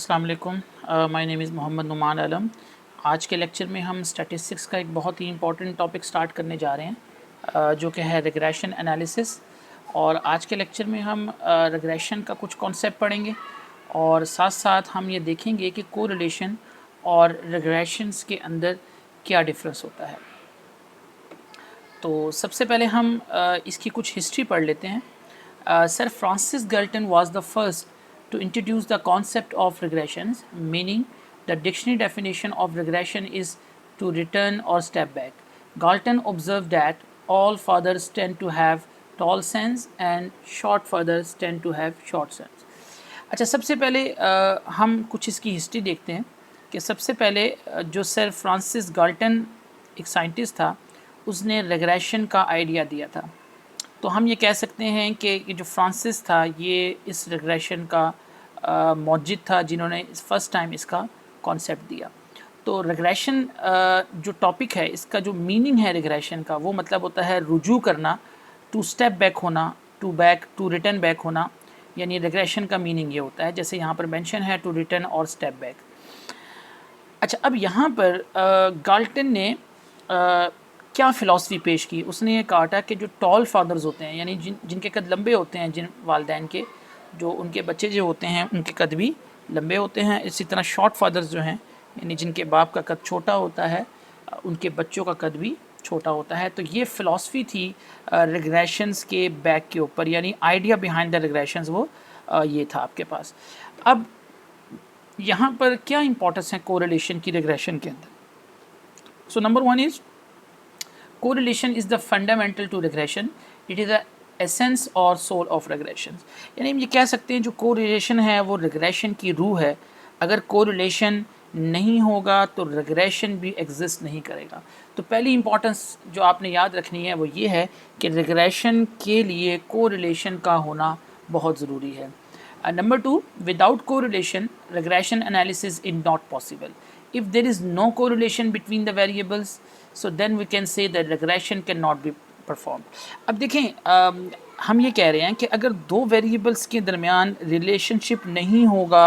अस्सलाम वालेकुम। My name is Mohammad Numan Alam. आज के लेक्चर में हम स्टैटिस्टिक्स का एक बहुत ही इम्पॉर्टेंट टॉपिक स्टार्ट करने जा रहे हैं, जो कि है रिग्रेशन एनालिसिस। और आज के लेक्चर में हम रिग्रेशन का कुछ कॉन्सेप्ट पढ़ेंगे और साथ साथ हम ये देखेंगे कि कोरिलेशन और रिग्रेशंस के अंदर क्या डिफरेंस होता है। तो सबसे पहले हम इसकी कुछ हिस्ट्री पढ़ लेते हैं। Sir Francis Galton was the first to introduce the concept of regressions, meaning the dictionary definition of regression is to return or step back. Galton observed that all fathers tend to have tall sons and short fathers tend to have short sons. अच्छा, सबसे पहले हम कुछ इसकी history देखते हैं कि सबसे पहले जो सर फ्रांसिस गाल्टन एक साइंटिस्ट था, उसने रिग्रेशन का आइडिया दिया था। तो हम ये कह सकते हैं कि जो फ्रांसिस था ये इस रिग्रेशन का मौजिद था जिन्होंने फर्स्ट टाइम इसका कॉन्सेप्ट दिया। तो रिग्रेशन जो टॉपिक है, इसका जो मीनिंग है रिग्रेशन का, वो मतलब होता है रुजू करना, टू स्टेप बैक होना, टू रिटर्न बैक होना। यानी रिग्रेशन का मीनिंग ये होता है, जैसे यहाँ पर मेंशन है टू रिटर्न और स्टेप बैक। अच्छा, अब यहाँ पर गाल्टन ने क्या फ़िलासफ़ी पेश की। उसने ये कहा था कि जो टॉल फादर्स होते हैं, यानी जिनके कद लंबे होते हैं, जिन वालदैन के जो उनके बच्चे जो होते हैं उनके कद भी लंबे होते हैं। इसी तरह शॉर्ट फादर्स जो हैं, यानी जिनके बाप का कद छोटा होता है, उनके बच्चों का कद भी छोटा होता है। तो ये फ़िलासफ़ी थी रिग्रेशंस के बैक के ऊपर, यानी आइडिया बिहाइंड द रिग्रेशंस वो ये था आपके पास। अब यहाँ पर क्या इंपॉर्टेंस है कोरिलेशन की रिग्रेशन के अंदर। So number one is correlation is the fundamental to regression. It is the essence और soul of regression. यानी हम ये कह सकते हैं जो correlation है वो regression की रूह है। अगर correlation नहीं होगा तो regression भी exist नहीं करेगा। तो पहली importance जो आपने याद रखनी है वो ये है कि regression के लिए correlation का होना बहुत ज़रूरी है। Number two, without correlation, regression analysis is not possible. If there is no correlation between the variables, so then we can say that regression cannot be performed. अब देखें, हम ये कह रहे हैं कि अगर दो वेरिएबल्स के दरमियान रिलेशनशिप नहीं होगा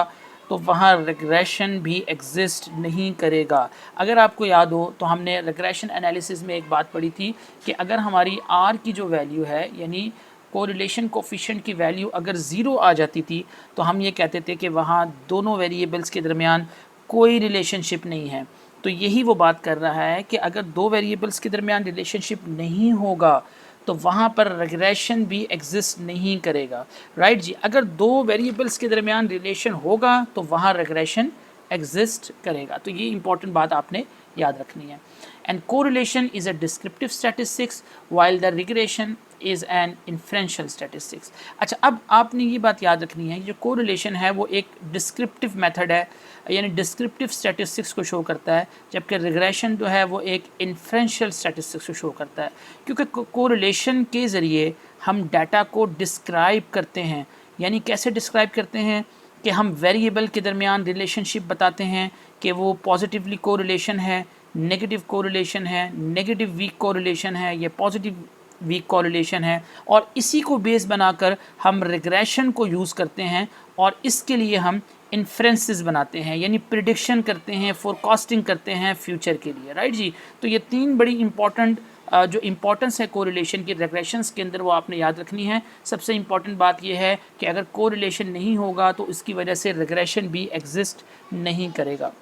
तो वहाँ रिग्रेशन भी एग्जिस्ट नहीं करेगा। अगर आपको याद हो तो हमने रिग्रेशन एनालिसिस में एक बात पढ़ी थी कि अगर हमारी आर की जो वैल्यू है, यानी कोरिलेशन कोफिशिएंट की वैल्यू अगर ज़ीरो आ जाती थी तो हम ये कहते थे कि वहाँ दोनों वेरिएबल्स के दरमियान कोई रिलेशनशिप नहीं है। तो यही वो बात कर रहा है कि अगर दो वेरिएबल्स के दरमियान रिलेशनशिप नहीं होगा तो वहाँ पर रिग्रेशन भी एग्जिस्ट नहीं करेगा। राइट जी, अगर दो वेरिएबल्स के दरमियान रिलेशन होगा तो वहाँ रिग्रेशन एग्जिस्ट करेगा। तो ये इंपॉर्टेंट बात आपने याद रखनी है। And correlation is a descriptive statistics while the regression is an inferential statistics. अच्छा, अब आपने ये बात याद रखनी है कि जो कोरिलेशन है वो एक डिस्क्रिप्टिव मेथड है, यानी डिस्क्रिप्टिव स्टैटिस्टिक्स को शो करता है, जबकि रिग्रेशन जो है वो एक इन्फ्रेंशियल स्टैटिस्टिक्स को शो करता है। क्योंकि कोरिलेशन के ज़रिए हम डाटा को डिस्क्राइब करते हैं। यानी कैसे डिस्क्राइब करते हैं कि हम वेरिएबल के दरमियान रिलेशनशिप बताते हैं कि वो पॉजिटिवली कोरिलेशन है, नेगेटिव कोरिलेशन है, नेगेटिव वीक कोरिलेशन है, या पॉजिटिव वीक कोरिलेशन है, और इसी को बेस बनाकर हम रिग्रेशन को यूज़ करते हैं और इसके लिए हम इन्फ्रेंसेस बनाते हैं, यानी प्रिडिक्शन करते हैं, फोरकास्टिंग करते हैं फ्यूचर के लिए। राइट जी, तो ये तीन बड़ी इंपॉर्टेंट जो इम्पोर्टेंस है कोरिलेशन की रिग्रेशंस के अंदर वो आपने याद रखनी है। सबसे इम्पॉर्टेंट बात ये है कि अगर कोरिलेशन नहीं होगा तो इसकी वजह से रिग्रेशन भी एग्जिस्ट नहीं करेगा।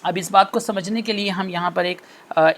अब इस बात को समझने के लिए हम यहाँ पर एक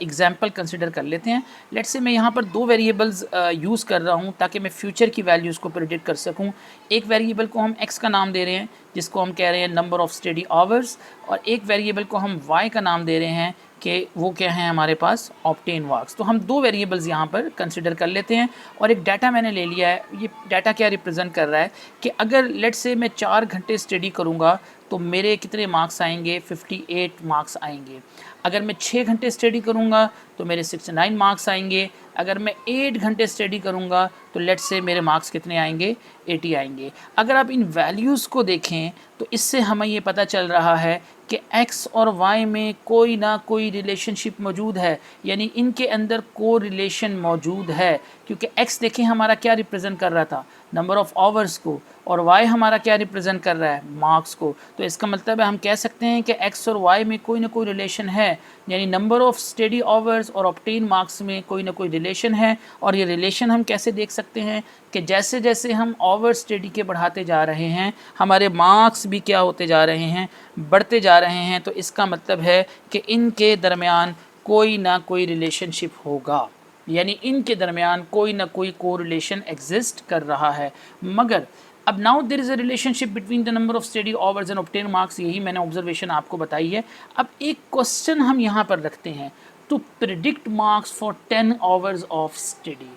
एग्जाम्पल कंसिडर कर लेते हैं। लेट्स से मैं यहाँ पर दो वेरिएबल्स यूज़ कर रहा हूँ ताकि मैं फ्यूचर की वैल्यूज़ को प्रेडिक्ट कर सकूँ। एक वेरिएबल को हम x का नाम दे रहे हैं जिसको हम कह रहे हैं नंबर ऑफ़ स्टडी आवर्स, और एक वेरिएबल को हम y का नाम दे रहे हैं कि वो क्या है हमारे पास ऑब्टेन मार्क्स। तो हम दो वेरिएबल्स यहाँ पर कंसिडर कर लेते हैं और एक डाटा मैंने ले लिया है। ये डाटा क्या रिप्रेजेंट कर रहा है कि अगर लेट्स से मैं 4 घंटे स्टडी करूँगा तो मेरे कितने मार्क्स आएंगे, 58 मार्क्स आएंगे। अगर मैं 6 घंटे स्टडी करूँगा तो मेरे 69 मार्क्स आएंगे। अगर मैं 8 घंटे स्टडी करूँगा तो लेट्स से मेरे मार्क्स कितने आएंगे, 80 आएंगे। अगर आप इन वैल्यूज़ को देखें तो इससे हमें ये पता चल रहा है कि x और y में कोई ना कोई रिलेशनशिप मौजूद है, यानी इनके अंदर को रिलेशन मौजूद है। क्योंकि x देखें हमारा क्या रिप्रेजेंट कर रहा था, नंबर ऑफ़ आवर्स को, और y हमारा क्या रिप्रेजेंट कर रहा है, मार्क्स को। तो इसका मतलब है हम कह सकते हैं कि x और y में कोई ना कोई रिलेशन है, यानी नंबर ऑफ़ स्टडी आवर्स और ऑब्टेन मार्क्स में कोई ना कोई रिलेशन है। और ये रिलेशन हम कैसे देख सकते हैं कि जैसे जैसे हम आवर स्टडी के बढ़ाते जा रहे हैं हमारे मार्क्स भी क्या होते जा रहे हैं, बढ़ते जा रहे हैं। तो इसका मतलब है कि इनके दरमियान कोई ना कोई रिलेशनशिप होगा, यानी इनके दरमियान कोई ना कोई कोरिलेशन एग्जिस्ट कर रहा है। मगर अब now there is a relationship between the number of study hours and obtain marks, यही मैंने ऑब्जर्वेशन आपको बताई है। अब एक क्वेश्चन हम यहाँ पर रखते हैं, to predict marks for 10 hours of study.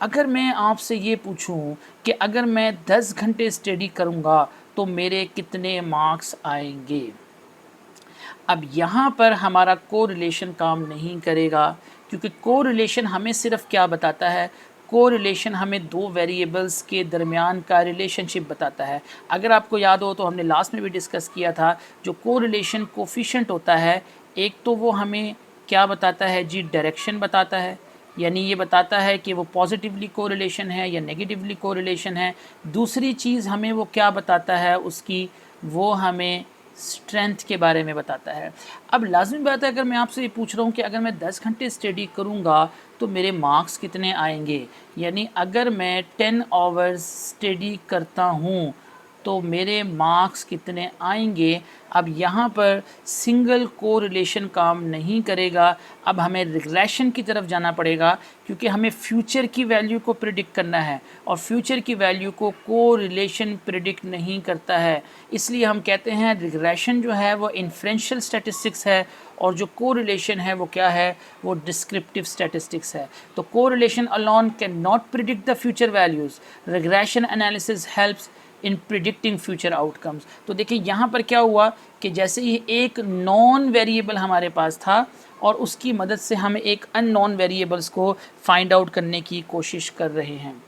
अगर मैं आपसे ये पूछूं कि अगर मैं 10 घंटे स्टडी करूँगा तो मेरे कितने मार्क्स आएंगे। अब यहाँ पर हमारा कोरिलेशन काम नहीं करेगा, क्योंकि कोरिलेशन हमें सिर्फ क्या बताता है, कोरिलेशन हमें दो वेरिएबल्स के दरमियान का रिलेशनशिप बताता है। अगर आपको याद हो तो हमने लास्ट में भी डिस्कस किया था, जो कोरिलेशन कोफिशिएंट होता है, एक तो वो हमें क्या बताता है जी, डायरेक्शन बताता है, यानी ये बताता है कि वो पॉजिटिवली कोरिलेशन है या नेगेटिवली कोरिलेशन है। दूसरी चीज़ हमें वो क्या बताता है उसकी, वो हमें स्ट्रेंथ के बारे में बताता है। अब लाजमी बात है, अगर मैं आपसे ये पूछ रहा हूँ कि अगर मैं 10 घंटे स्टडी करूँगा तो मेरे मार्क्स कितने आएंगे, यानी अगर मैं 10 आवर्स स्टडी करता हूँ तो मेरे मार्क्स कितने आएंगे। अब यहाँ पर सिंगल कोरिलेशन काम नहीं करेगा, अब हमें रिग्रेशन की तरफ जाना पड़ेगा, क्योंकि हमें फ्यूचर की वैल्यू को प्रिडिक्ट करना है और फ्यूचर की वैल्यू को कोरिलेशन प्रिडिक्ट नहीं करता है। इसलिए हम कहते हैं रिग्रेशन जो है वो इन्फ्रेंशियल स्टैटिस्टिक्स है और जो कोरिलेशन है वो क्या है, वो डिस्क्रिप्टिव स्टैटिस्टिक्स है। तो correlation alone can not predict the future values, regression analysis helps in predicting future outcomes. तो देखिए यहाँ पर क्या हुआ कि जैसे ही एक नॉन वेरिएबल हमारे पास था और उसकी मदद से हम एक अननोन वेरिएबल्स को फाइंड आउट करने की कोशिश कर रहे हैं।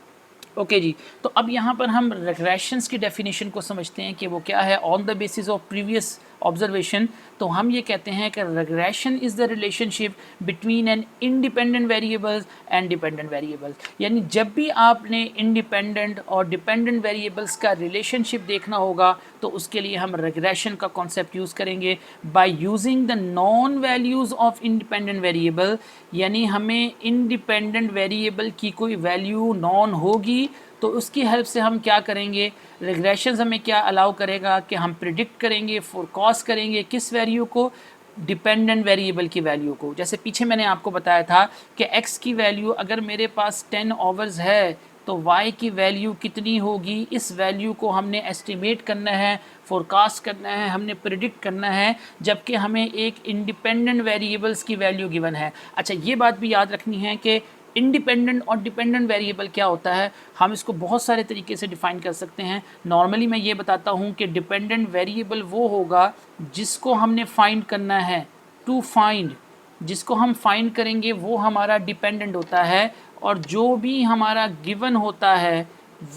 ओके जी, तो अब यहाँ पर हम रिग्रेशंस की डेफिनेशन को समझते हैं कि वो क्या है। On the basis of previous observation, तो हम ये कहते हैं कि regression is the relationship between an independent variables and dependent variables. यानी जब भी आपने इंडिपेंडेंट और डिपेंडेंट वेरिएबल्स का रिलेशनशिप देखना होगा तो उसके लिए हम रिग्रेशन का कॉन्सेप्ट यूज़ करेंगे by using the non values of independent variable. यानी हमें इंडिपेंडेंट वेरिएबल की कोई वैल्यू नॉन होगी तो उसकी हेल्प से हम क्या करेंगे, रिग्रेशंस हमें क्या अलाउ करेगा कि हम प्रिडिक्ट करेंगे, फोरकास्ट करेंगे किस वैल्यू को, डिपेंडेंट वेरिएबल की वैल्यू को। जैसे पीछे मैंने आपको बताया था कि x की वैल्यू अगर मेरे पास 10 आवर्स है तो y की वैल्यू कितनी होगी, इस वैल्यू को हमने एस्टिमेट करना है, फोरकास्ट करना है, हमने प्रिडिक्ट करना है, जबकि हमें एक इंडिपेंडेंट वेरिएबल्स की वैल्यू गिवन है। अच्छा, ये बात भी याद रखनी है कि इंडिपेंडेंट और डिपेंडेंट वेरिएबल क्या होता है, हम इसको बहुत सारे तरीके से डिफ़ाइन कर सकते हैं। नॉर्मली मैं ये बताता हूँ कि डिपेंडेंट वेरिएबल वो होगा जिसको हमने फाइंड करना है, टू फाइंड, जिसको हम फाइंड करेंगे वो हमारा डिपेंडेंट होता है, और जो भी हमारा गिवन होता है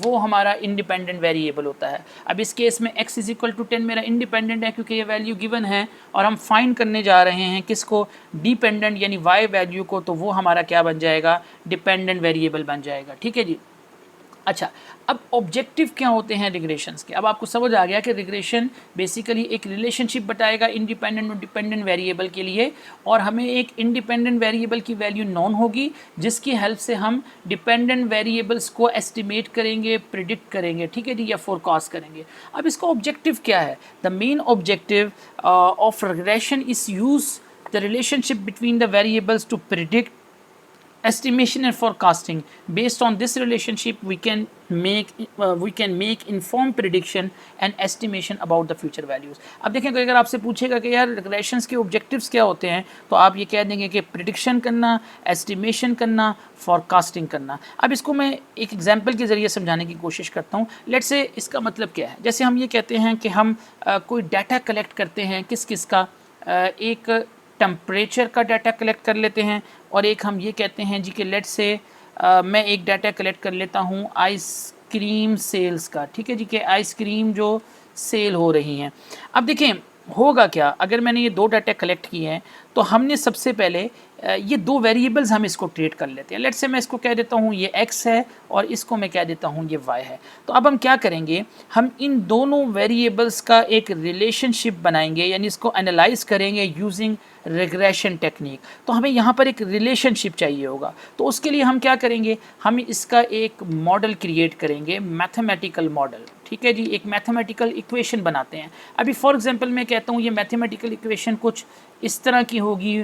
वो हमारा इंडिपेंडेंट वेरिएबल होता है। अब इस केस में x इज इक्वल टू 10 मेरा इंडिपेंडेंट है क्योंकि ये वैल्यू गिवन है, और हम फाइंड करने जा रहे हैं किसको, डिपेंडेंट यानी y वैल्यू को, तो वो हमारा क्या बन जाएगा, डिपेंडेंट वेरिएबल बन जाएगा। ठीक है जी। अच्छा, अब ऑब्जेक्टिव क्या होते हैं रिग्रेशंस के। अब आपको समझ आ गया कि रिग्रेशन बेसिकली एक रिलेशनशिप बताएगा इंडिपेंडेंट और डिपेंडेंट वेरिएबल के लिए, और हमें एक इंडिपेंडेंट वेरिएबल की वैल्यू नॉन होगी जिसकी हेल्प से हम डिपेंडेंट वेरिएबल्स को एस्टिमेट करेंगे, प्रिडिक्ट करेंगे, ठीक है जी, या फोरकास्ट करेंगे। अब इसका ऑब्जेक्टिव क्या है, the main objective of regression is use the relationship between the variables to predict estimation and forecasting. Based on this relationship we can make informed prediction and estimation about the future values. अब देखें, अगर आपसे पूछेगा कि यार regressions के objectives क्या होते हैं, तो आप ये कह देंगे कि प्रिडिक्शन करना, एस्टिमेशन करना, फोरकास्टिंग करना। अब इसको मैं एक एग्जांपल के ज़रिए समझाने की कोशिश करता हूँ। लेट्स से इसका मतलब क्या है, जैसे हम ये कहते हैं कि हम कोई डाटा कलेक्ट करते हैं किस किस का, एक टेम्परेचर का डाटा कलेक्ट कर लेते हैं, और एक हम ये कहते हैं जी कि लेट्स से मैं एक डाटा कलेक्ट कर लेता हूँ आइसक्रीम सेल्स का, ठीक है जी, कि आइसक्रीम जो सेल हो रही हैं। अब देखें होगा क्या, अगर मैंने ये 2 डाटा कलेक्ट किए हैं तो हमने सबसे पहले ये 2 वेरिएबल्स हम इसको ट्रीट कर लेते हैं। लेट्स से मैं इसको कह देता हूँ ये x है और इसको मैं कह देता हूँ ये y है। तो अब हम क्या करेंगे, हम इन दोनों वेरिएबल्स का एक रिलेशनशिप बनाएंगे, यानी इसको एनालाइज करेंगे यूजिंग रिग्रेशन टेक्निक। तो हमें यहाँ पर एक रिलेशनशिप चाहिए होगा, तो उसके लिए हम क्या करेंगे, हम इसका एक मॉडल क्रिएट करेंगे, मैथमेटिकल मॉडल, ठीक है जी, एक मैथमेटिकल इक्वेशन बनाते हैं। अभी फॉर एग्जांपल मैं कहता हूँ ये मैथमेटिकल इक्वेशन कुछ इस तरह की होगी,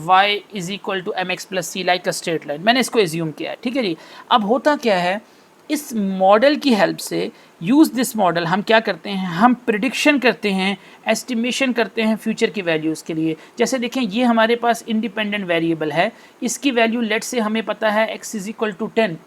y = mx + c like a straight line, मैंने इसको एज्यूम किया है, ठीक है जी। अब होता क्या है, इस मॉडल की हेल्प से, यूज़ दिस मॉडल, हम क्या करते हैं, हम प्रिडिक्शन करते हैं, एस्टिमेशन करते हैं फ्यूचर की वैल्यूज़ के लिए। जैसे देखें ये हमारे पास इंडिपेंडेंट वेरिएबल है, इसकी वैल्यू लेट से हमें पता है x = 10।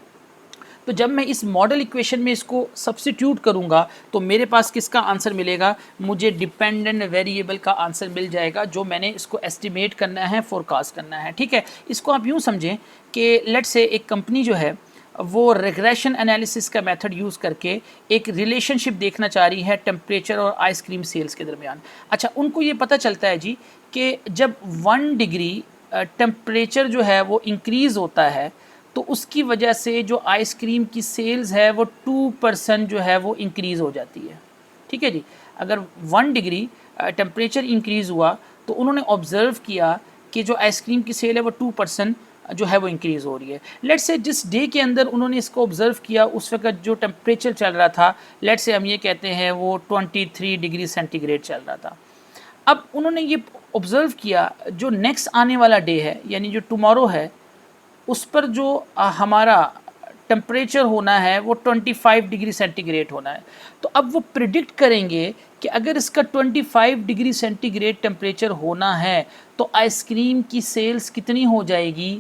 तो जब मैं इस मॉडल इक्वेशन में इसको सब्स्टिट्यूट करूंगा तो मेरे पास किसका आंसर मिलेगा, मुझे डिपेंडेंट वेरिएबल का आंसर मिल जाएगा, जो मैंने इसको एस्टिमेट करना है, फोरकास्ट करना है, ठीक है। इसको आप यूँ समझें कि लेट्स से एक कंपनी जो है वो रिग्रेशन एनालिसिस का मेथड यूज़ करके एक रिलेशनशिप देखना चाह रही है टेम्परेचर और आइसक्रीम सेल्स के दरमियान। अच्छा, उनको ये पता चलता है जी कि जब 1 डिग्री टेम्परेचर जो है वो इंक्रीज़ होता है तो उसकी वजह से जो आइसक्रीम की सेल्स है वो 2% जो है वो इंक्रीज़ हो जाती है, ठीक है जी। अगर 1 डिग्री टेम्परेचर इंक्रीज़ हुआ तो उन्होंने ऑब्ज़र्व किया कि जो आइसक्रीम की सेल है वो 2% जो है वो इंक्रीज़ हो रही है। लेट्स से जिस डे के अंदर उन्होंने इसको ऑब्ज़र्व किया उस वक्त जो टेम्परेचर चल रहा था, लेट्स से हम ये कहते हैं वो 23 डिग्री सेंटीग्रेड चल रहा था। अब उन्होंने ये ऑब्ज़र्व किया जो नेक्स्ट आने वाला डे है, यानी जो टुमारो है, उस पर जो हमारा टेम्परेचर होना है वो 25 डिग्री सेंटीग्रेड होना है। तो अब वो प्रिडिक्ट करेंगे कि अगर इसका 25 डिग्री सेंटीग्रेड टेम्परेचर होना है तो आइसक्रीम की सेल्स कितनी हो जाएगी,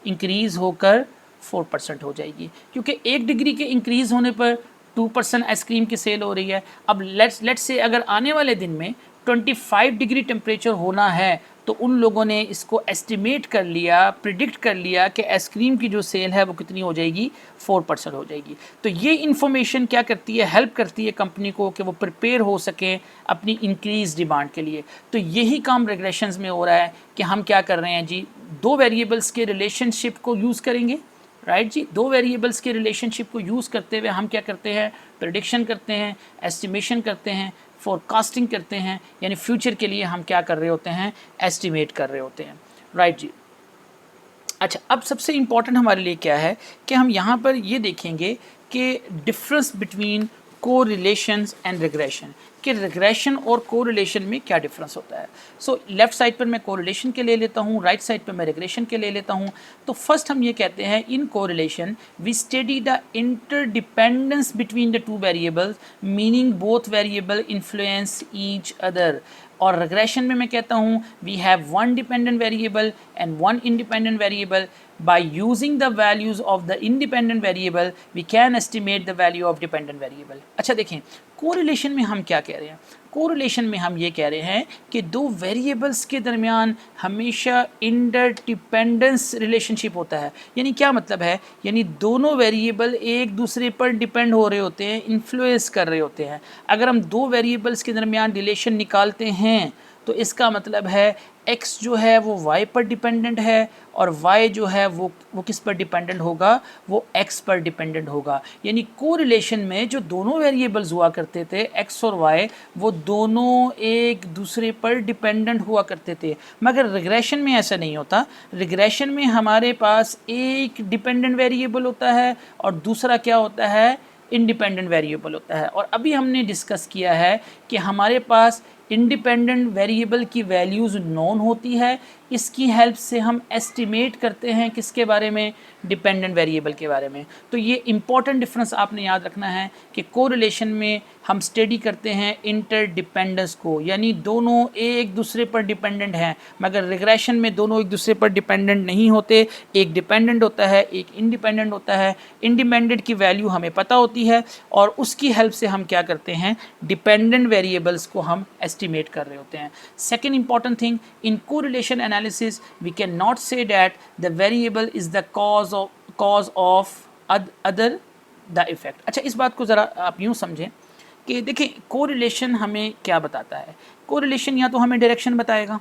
इंक्रीज़ होकर 4% हो जाएगी, क्योंकि 1 डिग्री के इंक्रीज़ होने पर 2% आइसक्रीम की सेल हो रही है। अब लेट्स से अगर आने वाले दिन में 25 डिग्री टेम्परेचर होना है तो उन लोगों ने इसको एस्टिमेट कर लिया, प्रिडिक्ट कर लिया कि आइसक्रीम की जो सेल है वो कितनी हो जाएगी, 4% हो जाएगी। तो ये इन्फॉर्मेशन क्या करती है, हेल्प करती है कंपनी को कि वो प्रिपेयर हो सकें अपनी इंक्रीज डिमांड के लिए। तो यही काम रेगुलेशंस में हो रहा है कि हम क्या कर रहे हैं जी, 2 वेरिएबल्स के रिलेशनशिप को यूज़ करेंगे, राइट जी। 2 वेरिएबल्स के रिलेशनशिप को यूज़ करते हुए हम क्या करते हैं, प्रेडिक्शन करते हैं, एस्टिमेशन करते हैं, फोरकास्टिंग करते हैं, यानी फ्यूचर के लिए हम क्या कर रहे होते हैं, एस्टिमेट कर रहे होते हैं, राइट जी। अच्छा, अब सबसे इम्पॉर्टेंट हमारे लिए क्या है कि हम यहाँ पर ये देखेंगे कि difference between correlations and regression, कि रिग्रेशन और कोरिलेशन में क्या डिफरेंस होता है। सो लेफ्ट साइड पर मैं कोरिलेशन के ले लेता हूँ, राइट साइड पर मैं रिग्रेशन के ले लेता हूँ। तो फर्स्ट हम ये कहते हैं, in correlation we study the interdependence between the 2 variables, meaning both variable influence each other. और रिग्रेशन में मैं कहता हूँ we have 1 dependent variable and 1 independent variable. By using the values of the independent variable, we can estimate the value of dependent variable. अच्छा देखें, correlation में हम क्या कह रहे हैं, कोरिलेशन में हम ये कह रहे हैं कि 2 वेरिएबल्स के दरमियान हमेशा इंटरडिपेंडेंस रिलेशनशिप होता है। यानी क्या मतलब है, यानी दोनों वेरिएबल एक दूसरे पर डिपेंड हो रहे होते हैं, इन्फ्लुएंस कर रहे होते हैं। अगर हम 2 वेरिएबल्स के दरमियान रिलेशन निकालते हैं तो इसका मतलब है x जो है वो y पर डिपेंडेंट है और y जो है वो किस पर डिपेंडेंट होगा, वो x पर डिपेंडेंट होगा। यानी कोरिलेशन में जो दोनों वेरिएबल्स हुआ करते थे x और y, वो दोनों एक दूसरे पर डिपेंडेंट हुआ करते थे। मगर रिग्रेशन में ऐसा नहीं होता। रिग्रेशन में हमारे पास एक डिपेंडेंट वेरिएबल होता है और दूसरा क्या होता है, इंडिपेंडेंट वेरिएबल होता है। और अभी हमने डिस्कस किया है कि हमारे पास इंडिपेंडेंट वेरिएबल की वैल्यूज़ नोन होती है, इसकी हेल्प से हम एस्टिमेट करते हैं किसके बारे में, डिपेंडेंट वेरिएबल के बारे में। तो ये इंपॉर्टेंट डिफरेंस आपने याद रखना है कि कोरिलेशन में हम स्टडी करते हैं इंटरडिपेंडेंस को, यानी दोनों एक दूसरे पर डिपेंडेंट हैं। मगर रिग्रेशन में दोनों एक दूसरे पर डिपेंडेंट नहीं होते, एक डिपेंडेंट होता है, एक इंडिपेंडेंट होता है। इंडिपेंडेंट की वैल्यू हमें पता होती है और उसकी हेल्प से हम क्या करते हैं, डिपेंडेंट वेरिएबल्स को हम एस्टिमेट कर रहे होते हैं। Second important thing, in correlation analysis we can not say that the variable is the cause of other the effect. अच्छा, इस बात को ज़रा आप यूँ समझें कि देखिए कोरिलेशन हमें क्या बताता है। कोरिलेशन या तो हमें डायरेक्शन बताएगा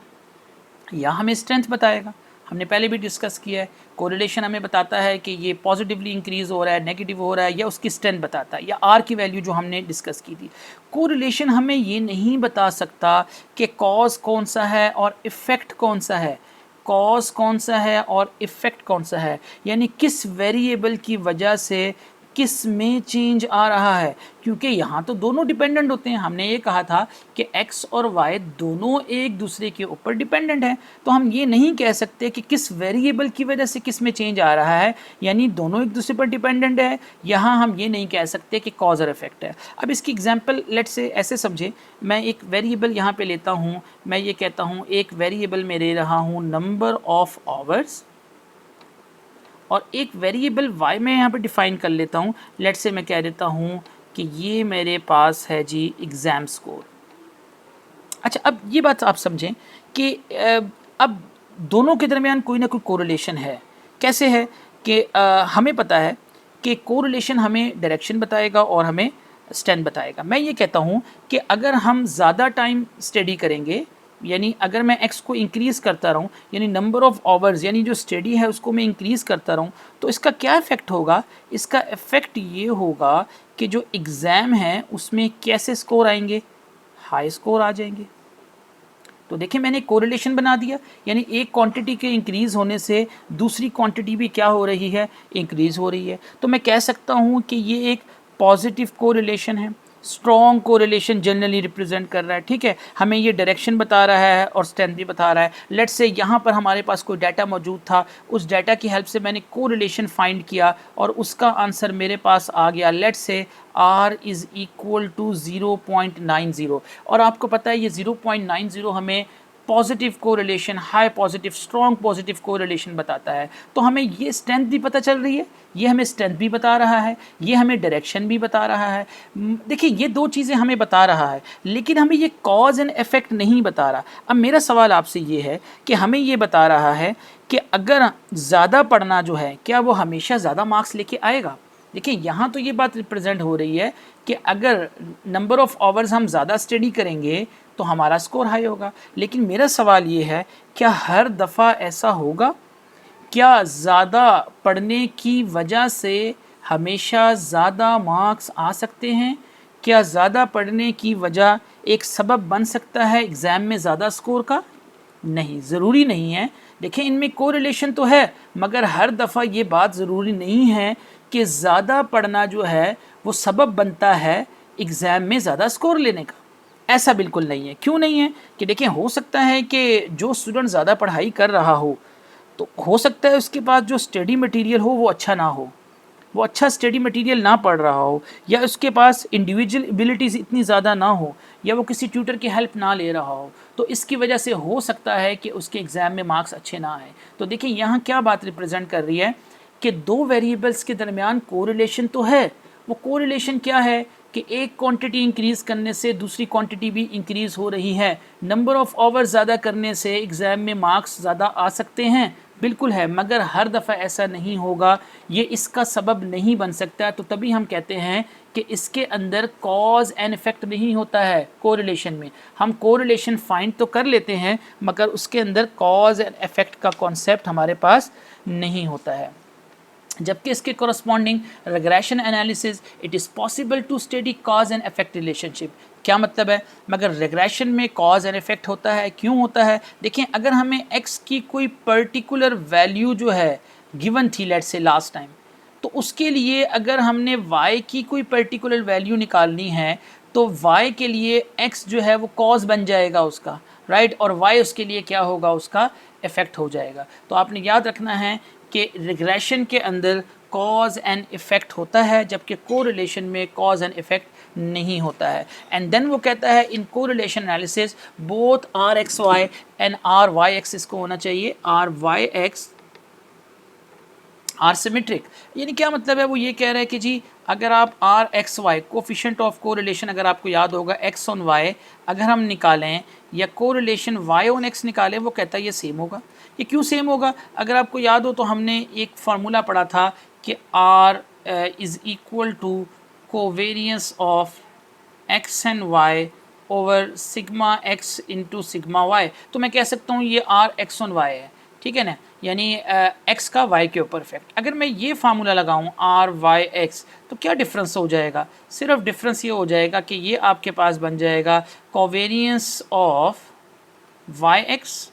या हमें स्ट्रेंथ बताएगा। हमने पहले भी डिस्कस किया है, कोरिलेशन हमें बताता है कि ये पॉजिटिवली इंक्रीज़ हो रहा है, नेगेटिव हो रहा है, या उसकी स्ट्रेंथ बताता है, या आर की वैल्यू जो हमने डिस्कस की थी। कोरिलेशन हमें ये नहीं बता सकता कि कॉज कौन सा है और इफ़ेक्ट कौन सा है, कॉज कौन सा है और इफ़ेक्ट कौन सा है, यानी किस वेरिएबल की वजह से किस में चेंज आ रहा है, क्योंकि यहाँ तो दोनों डिपेंडेंट होते हैं। हमने ये कहा था कि x और y दोनों एक दूसरे के ऊपर डिपेंडेंट हैं, तो हम ये नहीं कह सकते कि किस वेरिएबल की वजह से किस में चेंज आ रहा है, यानी दोनों एक दूसरे पर डिपेंडेंट है। यहाँ हम ये नहीं कह सकते कि कॉज और इफेक्ट है। अब इसकी एग्जांपल लेट्स से ऐसे समझे, मैं एक वेरिएबल यहाँ पे लेता हूँ, मैं ये कहता हूँ एक वेरिएबल में ले रहा हूँ नंबर ऑफ आवर्स, और एक वेरिएबल y मैं यहाँ पे डिफ़ाइन कर लेता हूँ। लेट्स से मैं कह देता हूँ कि ये मेरे पास है जी एग्ज़ाम स्कोर। अच्छा, अब ये बात आप समझें कि अब दोनों के दरमियान कोई ना कोई कोरिलेशन है। कैसे है कि हमें पता है कि कोरिलेशन हमें डायरेक्शन बताएगा और हमें स्ट्रेंथ बताएगा। मैं ये कहता हूँ कि अगर हम ज़्यादा टाइम स्टडी करेंगे, यानी अगर मैं x को इंक्रीज़ करता रहूँ, यानी नंबर ऑफ़ आवर्स यानी जो स्टडी है उसको मैं इंक्रीज़ करता रहूँ, तो इसका क्या इफ़ेक्ट होगा? इसका इफ़ेक्ट ये होगा कि जो एग्ज़ाम है उसमें कैसे स्कोर आएंगे, हाई स्कोर आ जाएंगे। तो देखिए मैंने कोरिलेशन बना दिया, यानी एक क्वांटिटी के इंक्रीज़ होने से दूसरी क्वांटिटी भी क्या हो रही है, इंक्रीज़ हो रही है। तो मैं कह सकता हूँ कि ये एक पॉजिटिव कोरिलेशन है। स्ट्रॉन्ग कोरिलेशन जनरली रिप्रेजेंट कर रहा है, ठीक है, हमें ये डायरेक्शन बता रहा है और स्ट्रेंथ भी बता रहा है। लेट्स से यहाँ पर हमारे पास कोई डाटा मौजूद था, उस डाटा की हेल्प से मैंने कोरिलेशन फाइंड किया और उसका आंसर मेरे पास आ गया। Let's say R is equal to 0.90, और आपको पता है ये 0.90 हमें positive correlation, high positive, strong positive correlation बताता है। तो हमें ये स्ट्रेंथ भी पता चल रही है, ये हमें स्ट्रेंथ भी बता रहा है, ये हमें डायरेक्शन भी बता रहा है। देखिए ये दो चीज़ें हमें बता रहा है, लेकिन हमें ये कॉज एंड इफेक्ट नहीं बता रहा। अब मेरा सवाल आपसे ये है कि हमें ये बता रहा है कि अगर ज़्यादा पढ़ना जो है, क्या वो हमेशा ज़्यादा मार्क्स लेके आएगा? देखिए यहाँ तो ये बात रिप्रेजेंट हो रही है कि अगर नंबर ऑफ़ आवर्स हम ज़्यादा स्टडी करेंगे तो हमारा स्कोर हाई होगा, लेकिन मेरा सवाल ये है क्या हर दफ़ा ऐसा होगा? क्या ज़्यादा पढ़ने की वजह से हमेशा ज़्यादा मार्क्स आ सकते हैं? क्या ज़्यादा पढ़ने की वजह एक सबब बन सकता है एग्ज़ाम में ज़्यादा स्कोर का? नहीं, ज़रूरी नहीं है। देखिए इनमें कोरिलेशन तो है, मगर हर दफ़ा ये बात ज़रूरी नहीं है कि ज़्यादा पढ़ना जो है वो सबब बनता है एग्ज़ाम में ज़्यादा स्कोर लेने का। ऐसा बिल्कुल नहीं है। क्यों नहीं है? कि देखिए हो सकता है कि जो स्टूडेंट ज़्यादा पढ़ाई कर रहा हो, तो हो सकता है उसके पास जो स्टडी मटेरियल हो वो अच्छा ना हो, वो अच्छा स्टडी मटेरियल ना पढ़ रहा हो, या उसके पास इंडिविजुअल एबिलिटीज़ इतनी ज़्यादा ना हो, या वो किसी ट्यूटर की हेल्प ना ले रहा हो, तो इसकी वजह से हो सकता है कि उसके एग्ज़ाम में मार्क्स अच्छे ना आए। तो देखिए यहाँ क्या बात रिप्रेजेंट कर रही है कि दो वेरिएबल्स के दरमियान कोरिलेशन तो है। वो कोरिलेशन क्या है कि एक क्वांटिटी इंक्रीज़ करने से दूसरी क्वांटिटी भी इंक्रीज़ हो रही है। नंबर ऑफ़ आवर्स ज़्यादा करने से एग्ज़ाम में मार्क्स ज़्यादा आ सकते हैं, बिल्कुल है, मगर हर दफ़ा ऐसा नहीं होगा, ये इसका सबब नहीं बन सकता। तो तभी हम कहते हैं कि इसके अंदर कॉज एंड इफ़ेक्ट नहीं होता है। कोरिलेशन में हम कोरिलेशन फाइंड तो कर लेते हैं, मगर उसके अंदर कॉज एंड इफ़ेक्ट का कॉन्सेप्ट हमारे पास नहीं होता है। जबकि इसके corresponding regression analysis it is possible to study cause and effect relationship. क्या मतलब है? मगर रिग्रेशन में कॉज एंड इफेक्ट होता है। क्यों होता है? देखिए अगर हमें x की कोई पर्टिकुलर वैल्यू जो है गिवन थी, लेट्स से लास्ट टाइम, तो उसके लिए अगर हमने y की कोई पर्टिकुलर वैल्यू निकालनी है तो y के लिए x जो है वो कॉज बन जाएगा उसका, राइट, और y उसके लिए क्या होगा, उसका इफेक्ट हो जाएगा। तो आपने याद रखना है कि रिग्रेशन के अंदर कॉज एंड इफ़ेक्ट होता है, जबकि कोरिलेशन में कॉज एंड इफ़ेक्ट नहीं होता है। एंड देन वो कहता है in correlation analysis both r x y and r y x इसको होना चाहिए, r y x are symmetric यानी क्या मतलब है, वो ये कह रहा है कि जी अगर आप R x Y coefficient of correlation, अगर आपको याद होगा एक्स ऑन वाई अगर हम निकालें या कोरिलेशन वाई ऑन एक्स निकालें, वो कहता है ये सेम होगा। ये क्यों सेम होगा? अगर आपको याद हो तो हमने एक फार्मूला पढ़ा था कि R is equal to covariance of X and Y over sigma X into sigma Y. तो मैं कह सकता हूँ ये आर एक्स ऑन वाई है, ठीक है ना, यानी एक्स का वाई के ऊपर इफेक्ट। अगर मैं ये फार्मूला लगाऊं आर वाई एक्स, तो क्या डिफरेंस हो जाएगा? सिर्फ डिफरेंस ये हो जाएगा कि ये आपके पास बन जाएगा कोवेरियंस ऑफ वाई एक्स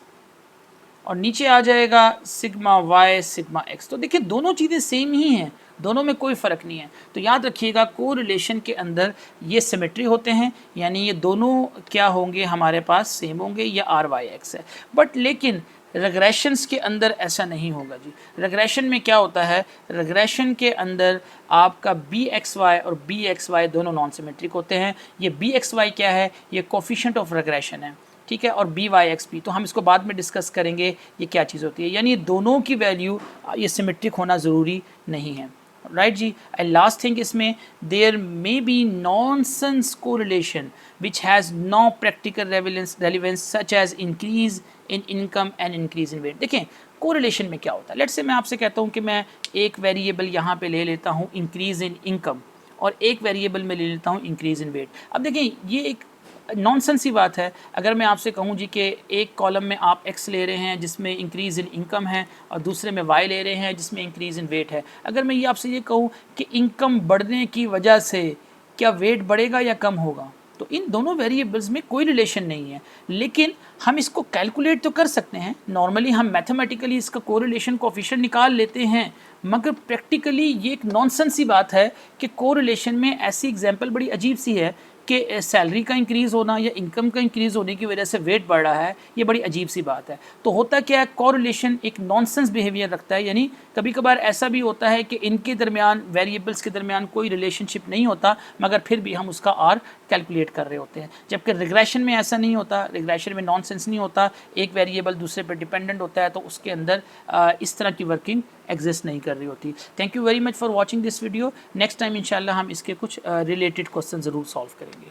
और नीचे आ जाएगा सिग्मा वाई सिग्मा एक्स। तो देखिए दोनों चीज़ें सेम ही हैं, दोनों में कोई फ़र्क नहीं है। तो याद रखिएगा कोरिलेशन के अंदर ये सिमेट्री होते हैं, यानी ये दोनों क्या होंगे हमारे पास सेम होंगे, ये आर वाई एक्स है। बट लेकिन रिग्रेशंस के अंदर ऐसा नहीं होगा जी। रिग्रेशन में क्या होता है? रिग्रेशन के अंदर आपका बी एक्स वाई और बी एक्स वाई दोनों नॉन सिमेट्रिक होते हैं। ये बी एक्स वाई क्या है? ये कोफिशिएंट ऑफ रिग्रेशन है, ठीक है, और बी वाई एक्स पी, तो हम इसको बाद में डिस्कस करेंगे ये क्या चीज़ होती है। यानी दोनों की वैल्यू ये सिमेट्रिक होना ज़रूरी नहीं है, राइट जी। एंड लास्ट थिंग इसमें there may be nonsense correlation which has no practical relevance such as increase in income and increase in weight. देखें कोरिलेशन में क्या होता है, लेट्स से मैं आपसे कहता हूँ कि मैं एक वेरिएबल यहाँ पे ले लेता हूँ इंक्रीज इन इनकम और एक वेरिएबल में ले लेता हूँ इंक्रीज इन वेट। अब देखें ये एक नॉनसेंस ही बात है। अगर मैं आपसे कहूँ जी कि एक कॉलम में आप एक्स ले रहे हैं जिसमें इंक्रीज़ इन इनकम है और दूसरे में वाई ले रहे हैं जिसमें इंक्रीज़ इन वेट है, अगर मैं ये आपसे ये कहूँ कि इनकम बढ़ने की वजह से क्या वेट बढ़ेगा या कम होगा, तो इन दोनों वेरिएबल्स में कोई रिलेशन नहीं है। लेकिन हम इसको कैलकुलेट तो कर सकते हैं, नॉर्मली हम मैथमेटिकली इसका कोरिलेशन कोफिशिएंट निकाल लेते हैं, मगर प्रैक्टिकली ये एक नॉनसेंस सी बात है कि कोरिलेशन में ऐसी एग्जांपल बड़ी अजीब सी है कि सैलरी का इंक्रीज़ होना या इनकम का इंक्रीज़ होने की वजह से वेट बढ़ रहा है, ये बड़ी अजीब सी बात है। तो होता क्या है, कोरिलेशन एक नॉनसेंस बिहेवियर रखता है, यानी कभी कभार ऐसा भी होता है कि इनके दरमियान वेरिएबल्स के दरमियान कोई रिलेशनशिप नहीं होता, मगर फिर भी हम उसका आर कैलकुलेट कर रहे होते हैं। जबकि रिग्रेशन में ऐसा नहीं होता, रिग्रेशन में नॉनसेंस नहीं होता, एक वेरिएबल दूसरे पर डिपेंडेंट होता है, तो उसके अंदर इस तरह की वर्किंग एग्जिस्ट नहीं कर रही होती। Thank you very much for watching this video. Next time इंशाल्लाह हम इसके कुछ रिलेटेड क्वेश्चन ज़रूर सॉल्व करेंगे।